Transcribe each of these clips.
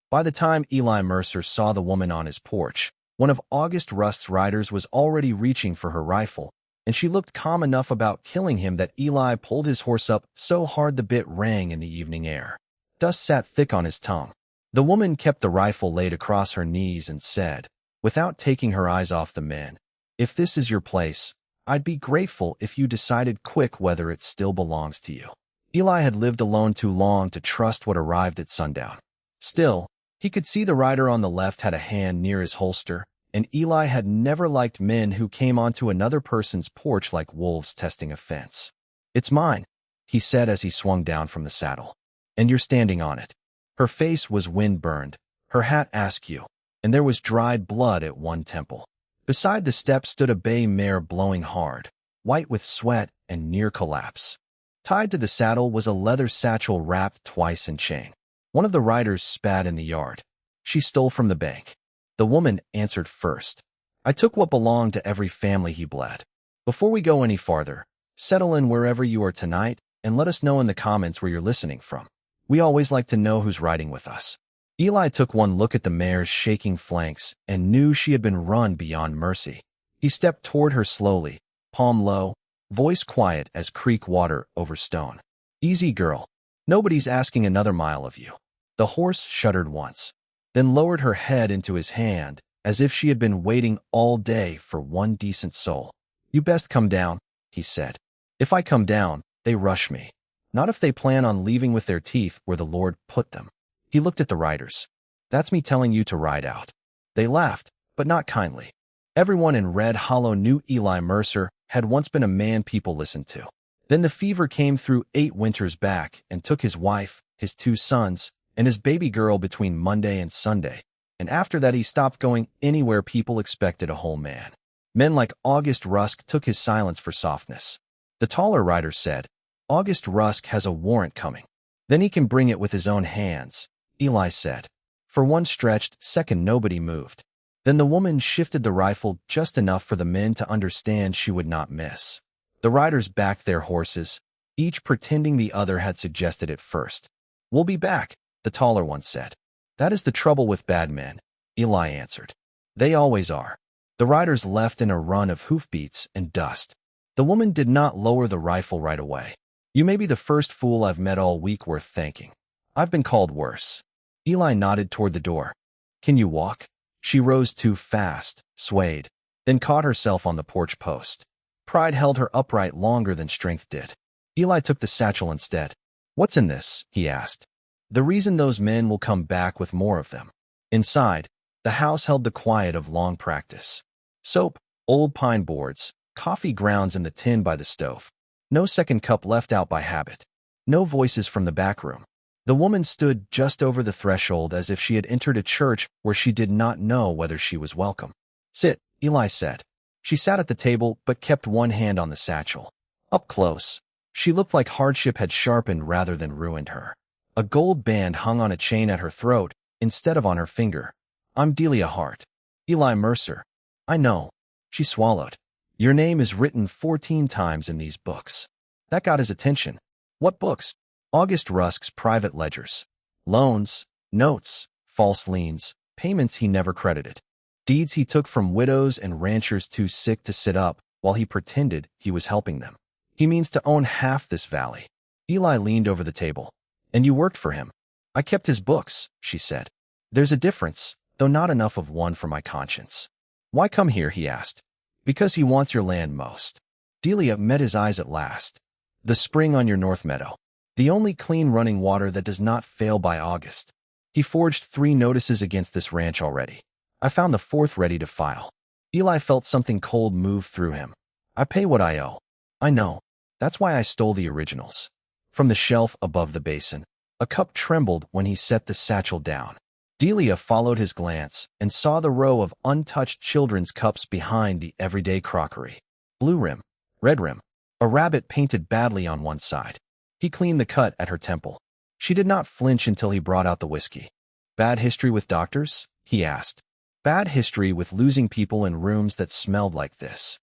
By the time Eli Mercer saw the woman on his porch, one of August Rusk's riders was already reaching for her rifle, and she looked calm enough about killing him that Eli pulled his horse up so hard the bit rang in the evening air. Dust sat thick on his tongue. The woman kept the rifle laid across her knees and said, without taking her eyes off the men, "If this is your place, I'd be grateful if you decided quick whether it still belongs to you." Eli had lived alone too long to trust what arrived at sundown. Still, he could see the rider on the left had a hand near his holster, and Eli had never liked men who came onto another person's porch like wolves testing a fence. "It's mine," he said as he swung down from the saddle. "And you're standing on it." Her face was wind-burned, her hat askew, and there was dried blood at one temple. Beside the step stood a bay mare blowing hard, white with sweat and near collapse. Tied to the saddle was a leather satchel wrapped twice in chain. One of the riders spat in the yard. "She stole from the bank." The woman answered first. "I took what belonged to every family," he bled. "Before we go any farther, settle in wherever you are tonight and let us know in the comments where you're listening from. We always like to know who's riding with us." Eli took one look at the mare's shaking flanks and knew she had been run beyond mercy. He stepped toward her slowly, palm low, voice quiet as creek water over stone. "Easy, girl. Nobody's asking another mile of you." The horse shuddered once, then lowered her head into his hand as if she had been waiting all day for one decent soul. "You best come down," he said. "If I come down, they rush me. Not if they plan on leaving with their teeth where the Lord put them." He looked at the riders. "That's me telling you to ride out." They laughed, but not kindly. Everyone in Red Hollow knew Eli Mercer had once been a man people listened to. Then the fever came through 8 winters back and took his wife, his 2 sons, and his baby girl between Monday and Sunday, and after that he stopped going anywhere people expected a whole man. Men like August Rusk took his silence for softness. The taller rider said, "August Rusk has a warrant coming. Then he can bring it with his own hands," Eli said. For one stretched second nobody moved. Then the woman shifted the rifle just enough for the men to understand she would not miss. The riders backed their horses, each pretending the other had suggested it first. "We'll be back," the taller one said. "That is the trouble with bad men," Eli answered. "They always are." The riders left in a run of hoofbeats and dust. The woman did not lower the rifle right away. "You may be the first fool I've met all week worth thanking. I've been called worse." Eli nodded toward the door. "Can you walk?" She rose too fast, swayed, then caught herself on the porch post. Pride held her upright longer than strength did. Eli took the satchel instead. "What's in this?" he asked. "The reason those men will come back with more of them." Inside, the house held the quiet of long practice. Soap, old pine boards, coffee grounds in the tin by the stove. No second cup left out by habit. No voices from the back room. The woman stood just over the threshold as if she had entered a church where she did not know whether she was welcome. "Sit," Eli said. She sat at the table but kept one hand on the satchel. Up close, she looked like hardship had sharpened rather than ruined her. A gold band hung on a chain at her throat instead of on her finger. "I'm Delia Hart." "Eli Mercer." "I know." She swallowed. "Your name is written 14 times in these books." That got his attention. "What books?" "August Rusk's private ledgers. Loans, notes, false liens, payments he never credited. Deeds he took from widows and ranchers too sick to sit up while he pretended he was helping them. He means to own half this valley." Eli leaned over the table. "And you worked for him." "I kept his books," she said. "There's a difference, though not enough of one for my conscience." "Why come here?" he asked. "Because he wants your land most." Delia met his eyes at last. "The spring on your north meadow. The only clean running water that does not fail by August. He forged 3 notices against this ranch already. I found the 4th ready to file." Eli felt something cold move through him. "I pay what I owe." "I know. That's why I stole the originals." From the shelf above the basin, a cup trembled when he set the satchel down. Delia followed his glance and saw the row of untouched children's cups behind the everyday crockery. Blue rim, red rim, a rabbit painted badly on one side. He cleaned the cut at her temple. She did not flinch until he brought out the whiskey. "Bad history with doctors?" he asked. "Bad history with losing people in rooms that smelled like this."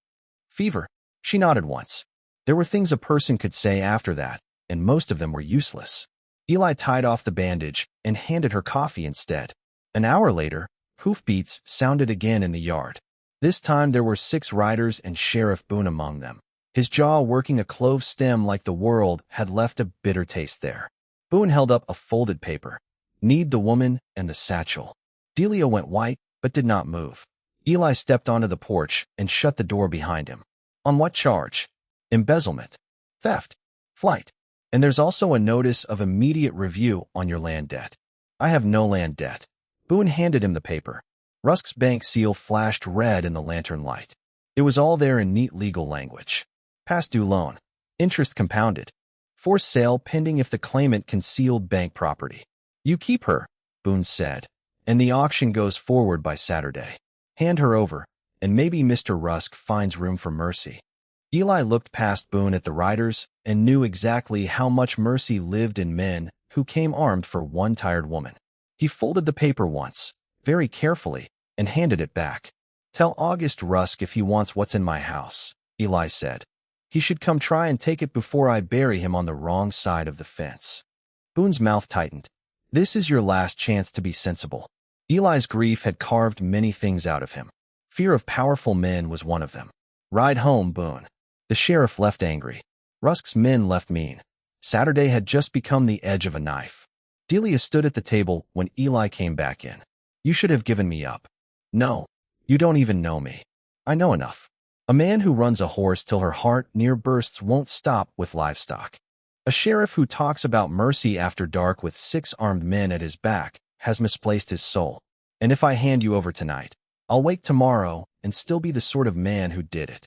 "Fever." She nodded once. There were things a person could say after that, and most of them were useless. Eli tied off the bandage and handed her coffee instead. An hour later, hoofbeats sounded again in the yard. This time there were 6 riders and Sheriff Boone among them. His jaw working a clove stem like the world had left a bitter taste there. Boone held up a folded paper. Need the woman and the satchel. Delia went white, but did not move. Eli stepped onto the porch and shut the door behind him. On what charge? Embezzlement. Theft. Flight. And there's also a notice of immediate review on your land debt. I have no land debt. Boone handed him the paper. Rusk's bank seal flashed red in the lantern light. It was all there in neat legal language. Past due loan. Interest compounded. For sale pending if the claimant concealed bank property. You keep her, Boone said, and the auction goes forward by Saturday. Hand her over, and maybe Mr. Rusk finds room for mercy. Eli looked past Boone at the riders and knew exactly how much mercy lived in men who came armed for one tired woman. He folded the paper once, very carefully, and handed it back. Tell August Rusk if he wants what's in my house, Eli said. He should come try and take it before I bury him on the wrong side of the fence. Boone's mouth tightened. This is your last chance to be sensible. Eli's grief had carved many things out of him. Fear of powerful men was one of them. Ride home, Boone. The sheriff left angry. Rusk's men left mean. Saturday had just become the edge of a knife. Delia stood at the table when Eli came back in. You should have given me up. No, you don't even know me. I know enough. A man who runs a horse till her heart near bursts won't stop with livestock. A sheriff who talks about mercy after dark with 6 armed men at his back has misplaced his soul. And if I hand you over tonight, I'll wake tomorrow and still be the sort of man who did it.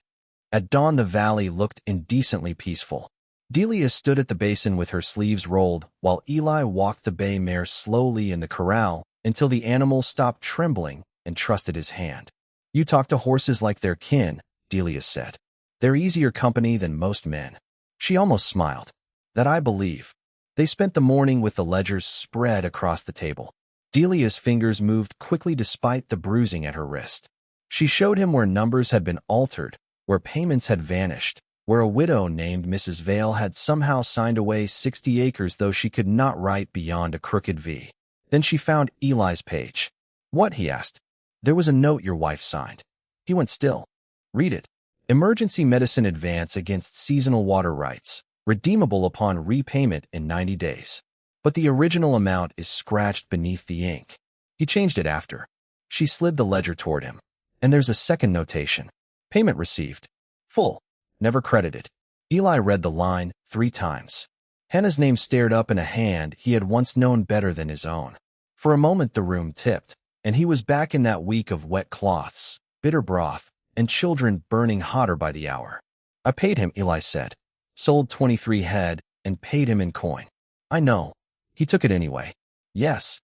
At dawn the valley looked indecently peaceful. Delia stood at the basin with her sleeves rolled while Eli walked the bay mare slowly in the corral until the animal stopped trembling and trusted his hand. You talk to horses like they're kin, Delia said. They're easier company than most men. She almost smiled. That I believe. They spent the morning with the ledgers spread across the table. Delia's fingers moved quickly despite the bruising at her wrist. She showed him where numbers had been altered, where payments had vanished, where a widow named Mrs. Vale had somehow signed away 60 acres though she could not write beyond a crooked V. Then she found Eli's page. What? He asked. There was a note your wife signed. He went still. Read it. Emergency medicine advance against seasonal water rights, redeemable upon repayment in 90 days. But the original amount is scratched beneath the ink. He changed it after. She slid the ledger toward him. And there's a second notation. Payment received. Full. Never credited. Eli read the line 3 times. Hannah's name stared up in a hand he had once known better than his own. For a moment the room tipped, and he was back in that week of wet cloths, bitter broth, and children burning hotter by the hour. I paid him, Eli said. Sold 23 head and paid him in coin. I know. He took it anyway. Yes.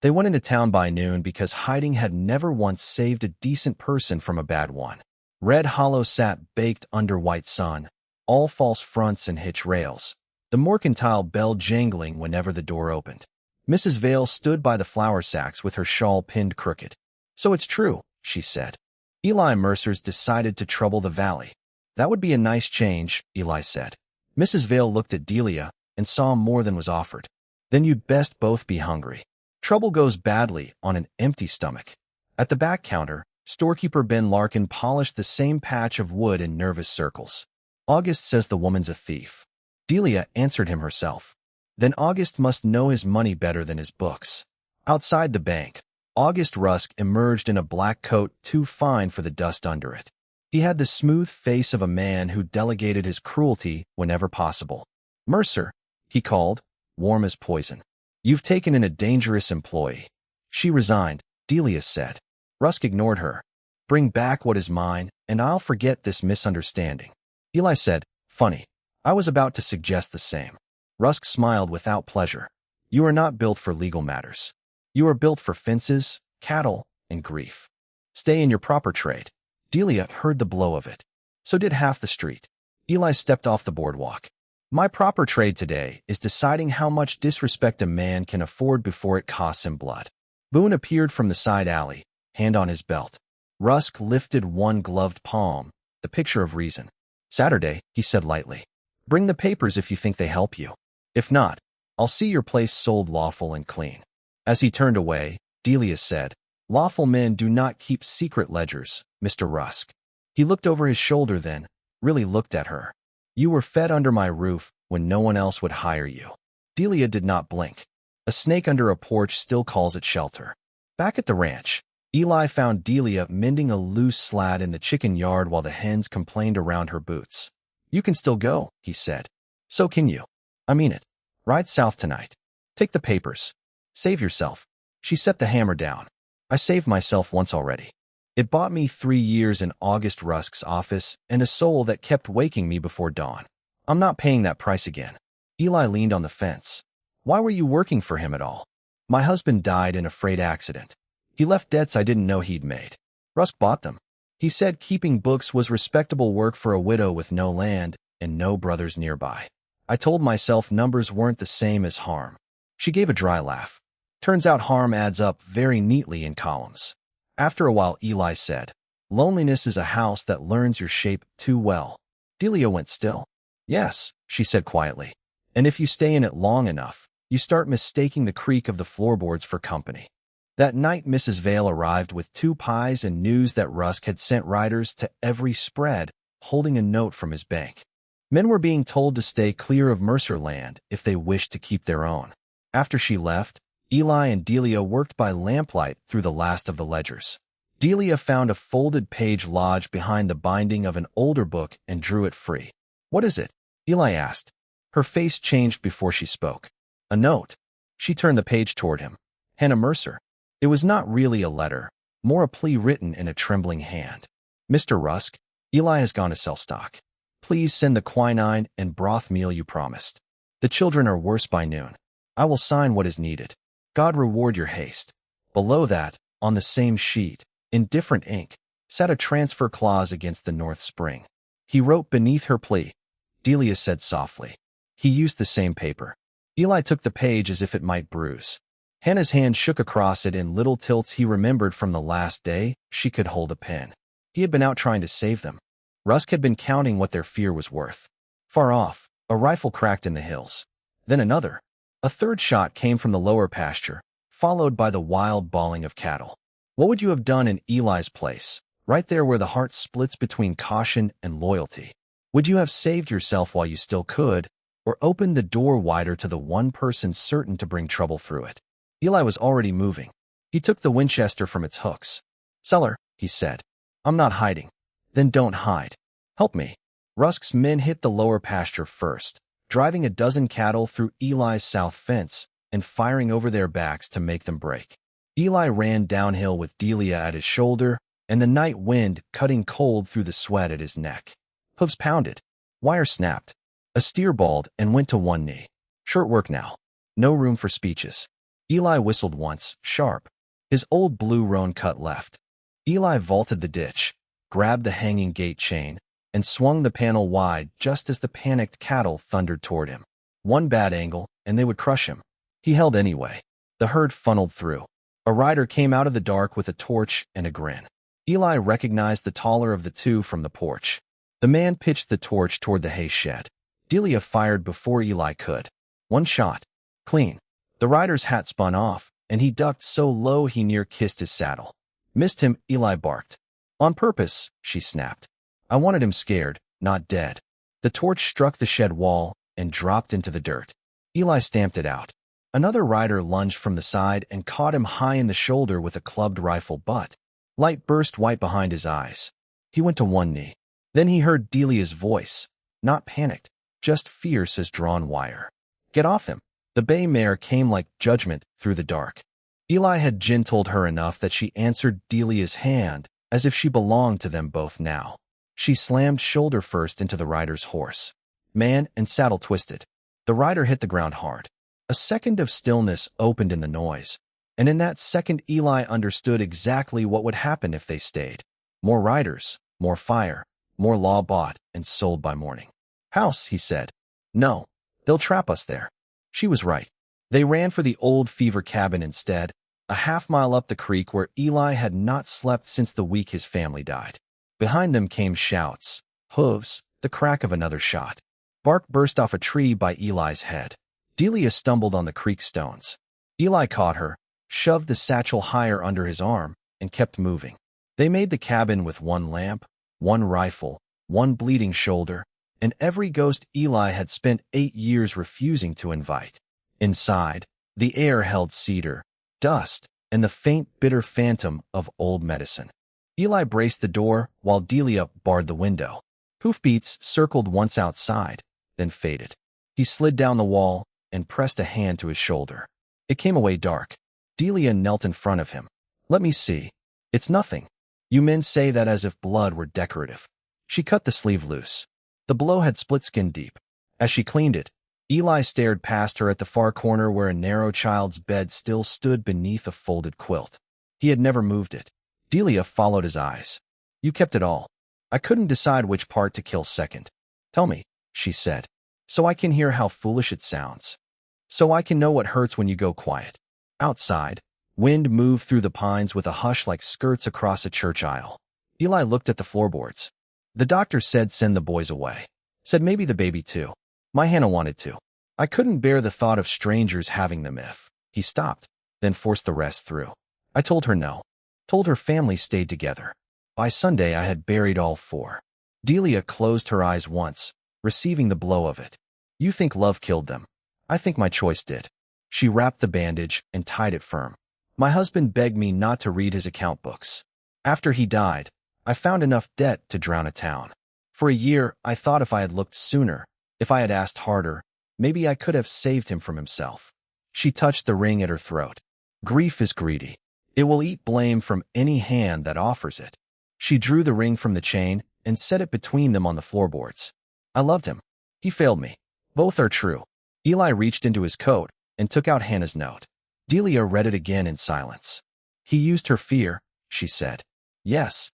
They went into town by noon because hiding had never once saved a decent person from a bad one. Red Hollow sat baked under white sun, all false fronts and hitch rails, the mercantile bell jangling whenever the door opened. Mrs. Vale stood by the flour sacks with her shawl pinned crooked. So it's true, she said. Eli Mercer's decided to trouble the valley. That would be a nice change, Eli said. Mrs. Vale looked at Delia and saw more than was offered. Then you'd best both be hungry. Trouble goes badly on an empty stomach. At the back counter, storekeeper Ben Larkin polished the same patch of wood in nervous circles. August says the woman's a thief. Delia answered him herself. Then August must know his money better than his books. Outside the bank, August Rusk emerged in a black coat too fine for the dust under it. He had the smooth face of a man who delegated his cruelty whenever possible. Mercer, he called, warm as poison. You've taken in a dangerous employee. She resigned, Delia said. Rusk ignored her. Bring back what is mine, and I'll forget this misunderstanding. Eli said, funny. I was about to suggest the same. Rusk smiled without pleasure. You are not built for legal matters. You are built for fences, cattle, and grief. Stay in your proper trade. Delia heard the blow of it. So did half the street. Eli stepped off the boardwalk. My proper trade today is deciding how much disrespect a man can afford before it costs him blood. Boone appeared from the side alley, hand on his belt. Rusk lifted one gloved palm, the picture of reason. Saturday, he said lightly. Bring the papers if you think they help you. If not, I'll see your place sold lawful and clean." As he turned away, Delia said, "Lawful men do not keep secret ledgers, Mr. Rusk." He looked over his shoulder then, really looked at her. "You were fed under my roof when no one else would hire you." Delia did not blink. A snake under a porch still calls it shelter. Back at the ranch, Eli found Delia mending a loose slat in the chicken yard while the hens complained around her boots. "You can still go," he said. "So can you. I mean it. Ride south tonight. Take the papers. Save yourself." She set the hammer down. "I saved myself once already. It bought me 3 years in August Rusk's office and a soul that kept waking me before dawn. I'm not paying that price again." Eli leaned on the fence. "Why were you working for him at all?" "My husband died in a freight accident. He left debts I didn't know he'd made. Rusk bought them. He said keeping books was respectable work for a widow with no land and no brothers nearby. I told myself numbers weren't the same as harm." She gave a dry laugh. "Turns out harm adds up very neatly in columns." After a while, Eli said, "Loneliness is a house that learns your shape too well." Delia went still. "Yes," she said quietly. "And if you stay in it long enough, you start mistaking the creak of the floorboards for company." That night, Mrs. Vale arrived with 2 pies and news that Rusk had sent riders to every spread, holding a note from his bank. Men were being told to stay clear of Mercer land if they wished to keep their own. After she left, Eli and Delia worked by lamplight through the last of the ledgers. Delia found a folded page lodged behind the binding of an older book and drew it free. "What is it?" Eli asked. Her face changed before she spoke. "A note." She turned the page toward him. "Hannah Mercer." It was not really a letter, more a plea written in a trembling hand. "Mr. Rusk, Eli has gone to sell stock. Please send the quinine and broth meal you promised. The children are worse by noon. I will sign what is needed. God reward your haste." Below that, on the same sheet, in different ink, sat a transfer clause against the North Spring. He wrote beneath her plea. Delia said softly, "He used the same paper." Eli took the page as if it might bruise. Hannah's hand shook across it in little tilts. He remembered from the last day she could hold a pen. He had been out trying to save them. Rusk had been counting what their fear was worth. Far off, a rifle cracked in the hills. Then another. A third shot came from the lower pasture, followed by the wild bawling of cattle. What would you have done in Eli's place, right there where the heart splits between caution and loyalty? Would you have saved yourself while you still could, or opened the door wider to the one person certain to bring trouble through it? Eli was already moving. He took the Winchester from its hooks. "Seller," he said, "I'm not hiding." "Then don't hide. Help me." Rusk's men hit the lower pasture first, driving a dozen cattle through Eli's south fence and firing over their backs to make them break. Eli ran downhill with Delia at his shoulder, and the night wind cutting cold through the sweat at his neck. Hooves pounded. Wire snapped. A steer bawled and went to one knee. Short work now. No room for speeches. Eli whistled once, sharp. His old blue roan cut left. Eli vaulted the ditch, grabbed the hanging gate chain, and swung the panel wide just as the panicked cattle thundered toward him. One bad angle, and they would crush him. He held anyway. The herd funneled through. A rider came out of the dark with a torch and a grin. Eli recognized the taller of the two from the porch. The man pitched the torch toward the hay shed. Delia fired before Eli could. One shot. Clean. The rider's hat spun off, and he ducked so low he near kissed his saddle. "Missed him," Eli barked. "On purpose," she snapped. "I wanted him scared, not dead." The torch struck the shed wall and dropped into the dirt. Eli stamped it out. Another rider lunged from the side and caught him high in the shoulder with a clubbed rifle butt. Light burst white behind his eyes. He went to one knee. Then he heard Delia's voice, not panicked, just fierce as drawn wire. "Get off him." The bay mare came like judgment through the dark. Eli had gentled her enough that she answered Delia's hand as if she belonged to them both now. She slammed shoulder first into the rider's horse. Man and saddle twisted. The rider hit the ground hard. A second of stillness opened in the noise, and in that second Eli understood exactly what would happen if they stayed. More riders, more fire, more law bought and sold by morning. "House," he said. "No, they'll trap us there." She was right. They ran for the old fever cabin instead, a half-mile up the creek where Eli had not slept since the week his family died. Behind them came shouts, hooves, the crack of another shot. Bark burst off a tree by Eli's head. Delia stumbled on the creek stones. Eli caught her, shoved the satchel higher under his arm, and kept moving. They made the cabin with one lamp, one rifle, one bleeding shoulder, and every ghost Eli had spent 8 years refusing to invite. Inside, the air held cedar, dust, and the faint, bitter phantom of old medicine. Eli braced the door while Delia barred the window. Hoofbeats circled once outside, then faded. He slid down the wall and pressed a hand to his shoulder. It came away dark. Delia knelt in front of him. "Let me see. It's nothing. You men say that as if blood were decorative." She cut the sleeve loose. The blow had split skin deep. As she cleaned it, Eli stared past her at the far corner where a narrow child's bed still stood beneath a folded quilt. He had never moved it. Delia followed his eyes. "You kept it all. I couldn't decide which part to kill second." "Tell me," she said, "so I can hear how foolish it sounds. So I can know what hurts when you go quiet." Outside, wind moved through the pines with a hush like skirts across a church aisle. Eli looked at the floorboards. "The doctor said send the boys away. Said maybe the baby too. My Hannah wanted to. I couldn't bear the thought of strangers having them if." He stopped, then forced the rest through. "I told her no. Told her family stayed together. By Sunday I had buried all 4. Delia closed her eyes once, receiving the blow of it. "You think love killed them. I think my choice did." She wrapped the bandage and tied it firm. "My husband begged me not to read his account books. After he died, I found enough debt to drown a town. For a year, I thought if I had looked sooner, if I had asked harder, maybe I could have saved him from himself." She touched the ring at her throat. "Grief is greedy. It will eat blame from any hand that offers it." She drew the ring from the chain and set it between them on the floorboards. "I loved him. He failed me. Both are true." Eli reached into his coat and took out Hannah's note. Delia read it again in silence. "He used her fear," she said. "Yes.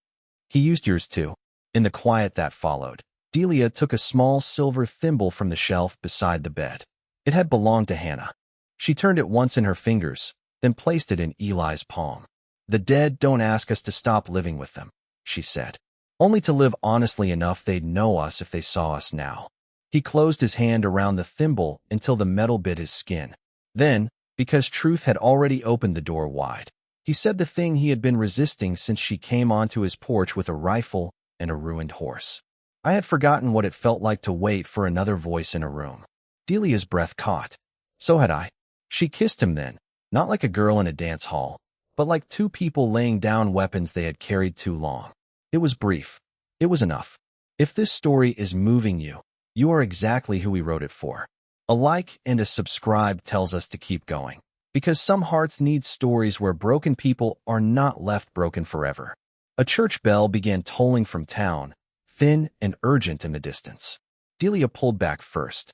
He used yours too." In the quiet that followed, Delia took a small silver thimble from the shelf beside the bed. It had belonged to Hannah. She turned it once in her fingers, then placed it in Eli's palm. "The dead don't ask us to stop living with them," she said. "Only to live honestly enough they'd know us if they saw us now." He closed his hand around the thimble until the metal bit his skin. Then, because truth had already opened the door wide, he said the thing he had been resisting since she came onto his porch with a rifle and a ruined horse. "I had forgotten what it felt like to wait for another voice in a room." Delia's breath caught. So had I. She kissed him then, not like a girl in a dance hall, but like 2 people laying down weapons they had carried too long. It was brief. It was enough. If this story is moving you, you are exactly who we wrote it for. A like and a subscribe tells us to keep going, because some hearts need stories where broken people are not left broken forever. A church bell began tolling from town, thin and urgent in the distance. Delia pulled back first.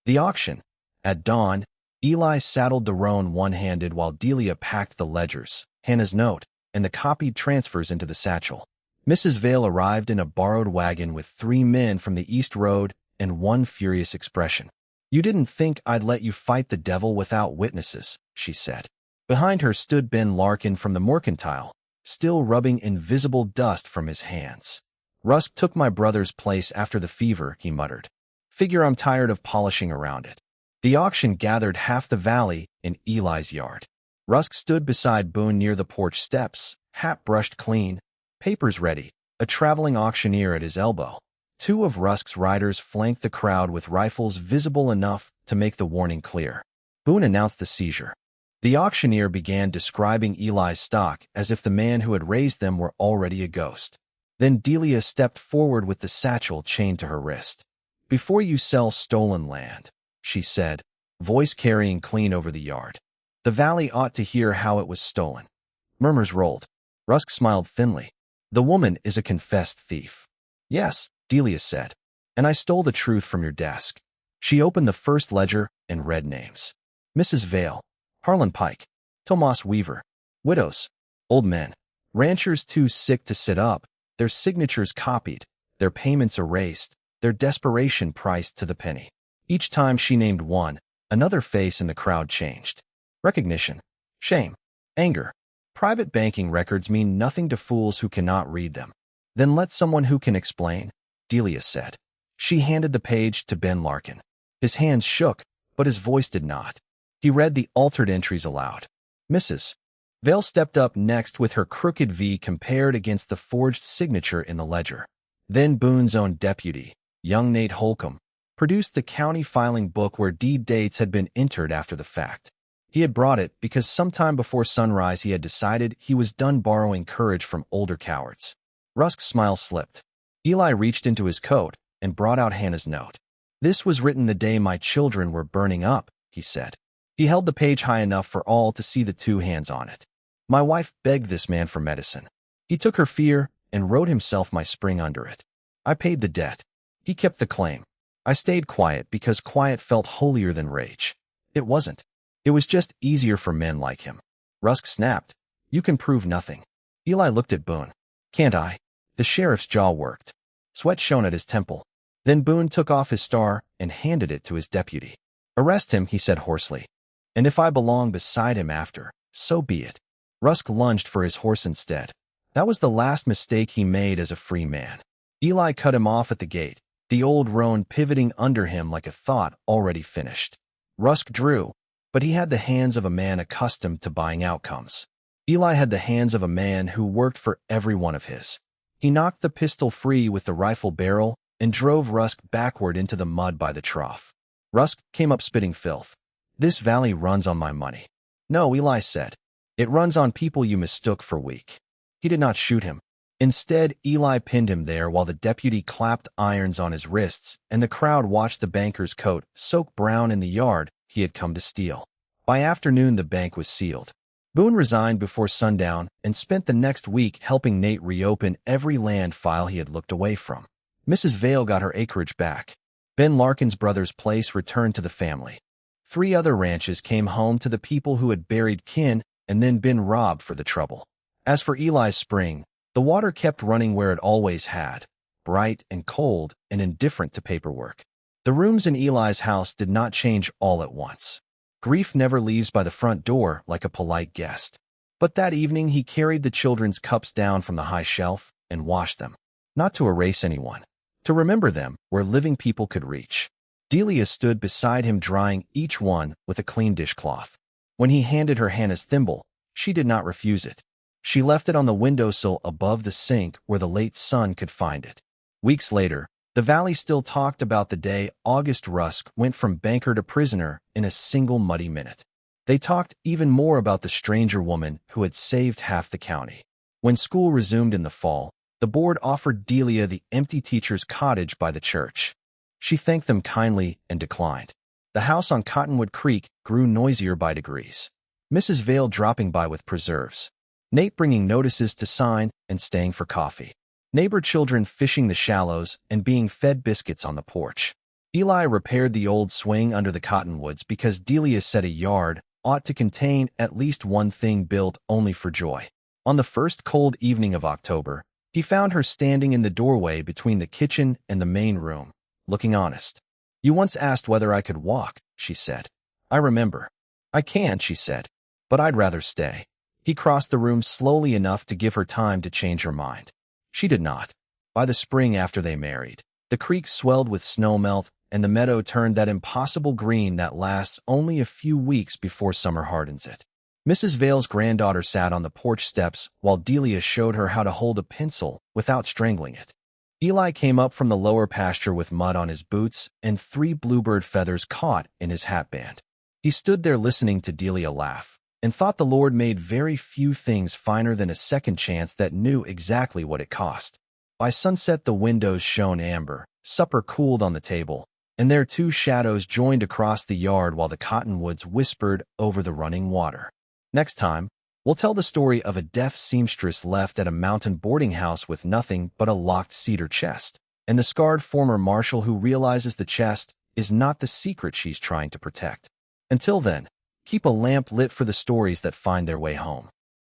The auction. At dawn, Eli saddled the roan one-handed while Delia packed the ledgers, Hannah's note, and the copied transfers into the satchel. Mrs. Vale arrived in a borrowed wagon with 3 men from the East Road and one furious expression. "You didn't think I'd let you fight the devil without witnesses," she said. Behind her stood Ben Larkin from the Mercantile, still rubbing invisible dust from his hands. "Rusk took my brother's place after the fever," he muttered. "Figure I'm tired of polishing around it." The auction gathered half the valley in Eli's yard. Rusk stood beside Boone near the porch steps, hat brushed clean, papers ready, a traveling auctioneer at his elbow. 2 of Rusk's riders flanked the crowd with rifles visible enough to make the warning clear. Boone announced the seizure. The auctioneer began describing Eli's stock as if the man who had raised them were already a ghost. Then Delia stepped forward with the satchel chained to her wrist. "Before you sell stolen land," she said, voice carrying clean over the yard, "the valley ought to hear how it was stolen." Murmurs rolled. Rusk smiled thinly. "The woman is a confessed thief." "Yes," Delia said, "and I stole the truth from your desk." She opened the first ledger and read names. Mrs. Vale, Harlan Pike, Tomas Weaver, widows, old men, ranchers too sick to sit up, their signatures copied, their payments erased, their desperation priced to the penny. Each time she named one, another face in the crowd changed. Recognition, shame, anger. Private banking records mean nothing to fools who cannot read them. "Then let someone who can explain," Delia said. She handed the page to Ben Larkin. His hands shook, but his voice did not. He read the altered entries aloud. Mrs. Vale stepped up next with her crooked V compared against the forged signature in the ledger. Then Boone's own deputy, young Nate Holcomb, produced the county filing book where deed dates had been entered after the fact. He had brought it because sometime before sunrise he had decided he was done borrowing courage from older cowards. Rusk's smile slipped. Eli reached into his coat and brought out Hannah's note. This was written the day my children were burning up, he said. He held the page high enough for all to see the two hands on it. My wife begged this man for medicine. He took her fear and wrote himself my spring under it. I paid the debt. He kept the claim. I stayed quiet because quiet felt holier than rage. It wasn't. It was just easier for men like him. Rusk snapped. You can prove nothing. Eli looked at Boone. Can't I? The sheriff's jaw worked. Sweat shone at his temple. Then Boone took off his star and handed it to his deputy. Arrest him, he said hoarsely. And if I belong beside him after, so be it. Rusk lunged for his horse instead. That was the last mistake he made as a free man. Eli cut him off at the gate, the old roan pivoting under him like a thought already finished. Rusk drew, but he had the hands of a man accustomed to buying outcomes. Eli had the hands of a man who worked for every one of his. He knocked the pistol free with the rifle barrel and drove Rusk backward into the mud by the trough. Rusk came up spitting filth. This valley runs on my money. No, Eli said. It runs on people you mistook for weak. He did not shoot him. Instead, Eli pinned him there while the deputy clapped irons on his wrists and the crowd watched the banker's coat soak brown in the yard he had come to steal. By afternoon, the bank was sealed. Boone resigned before sundown and spent the next week helping Nate reopen every land file he had looked away from. Mrs. Vale got her acreage back. Ben Larkin's brother's place returned to the family. 3 other ranches came home to the people who had buried kin and then been robbed for the trouble. As for Eli's spring, the water kept running where it always had, bright and cold and indifferent to paperwork. The rooms in Eli's house did not change all at once. Grief never leaves by the front door like a polite guest. But that evening he carried the children's cups down from the high shelf and washed them. Not to erase anyone, to remember them where living people could reach. Delia stood beside him drying each one with a clean dishcloth. When he handed her Hannah's thimble, she did not refuse it. She left it on the windowsill above the sink where the late sun could find it. Weeks later, the valley still talked about the day August Rusk went from banker to prisoner in a single muddy minute. They talked even more about the stranger woman who had saved half the county. When school resumed in the fall, the board offered Delia the empty teacher's cottage by the church. She thanked them kindly and declined. The house on Cottonwood Creek grew noisier by degrees. Mrs. Vale dropping by with preserves. Nate bringing notices to sign and staying for coffee. Neighbor children fishing the shallows and being fed biscuits on the porch. Eli repaired the old swing under the cottonwoods because Delia said a yard ought to contain at least one thing built only for joy. On the first cold evening of October, he found her standing in the doorway between the kitchen and the main room, looking honest. You once asked whether I could walk, she said. I remember. I can, she said, but I'd rather stay. He crossed the room slowly enough to give her time to change her mind. She did not. By the spring after they married, the creek swelled with snowmelt and the meadow turned that impossible green that lasts only a few weeks before summer hardens it. Mrs. Vale's granddaughter sat on the porch steps while Delia showed her how to hold a pencil without strangling it. Eli came up from the lower pasture with mud on his boots and 3 bluebird feathers caught in his hatband. He stood there listening to Delia laugh and thought the Lord made very few things finer than a second chance that knew exactly what it cost. By sunset the windows shone amber, supper cooled on the table, and their 2 shadows joined across the yard while the cottonwoods whispered over the running water. Next time, we'll tell the story of a deaf seamstress left at a mountain boarding house with nothing but a locked cedar chest, and the scarred former marshal who realizes the chest is not the secret she's trying to protect. Until then, keep a lamp lit for the stories that find their way home.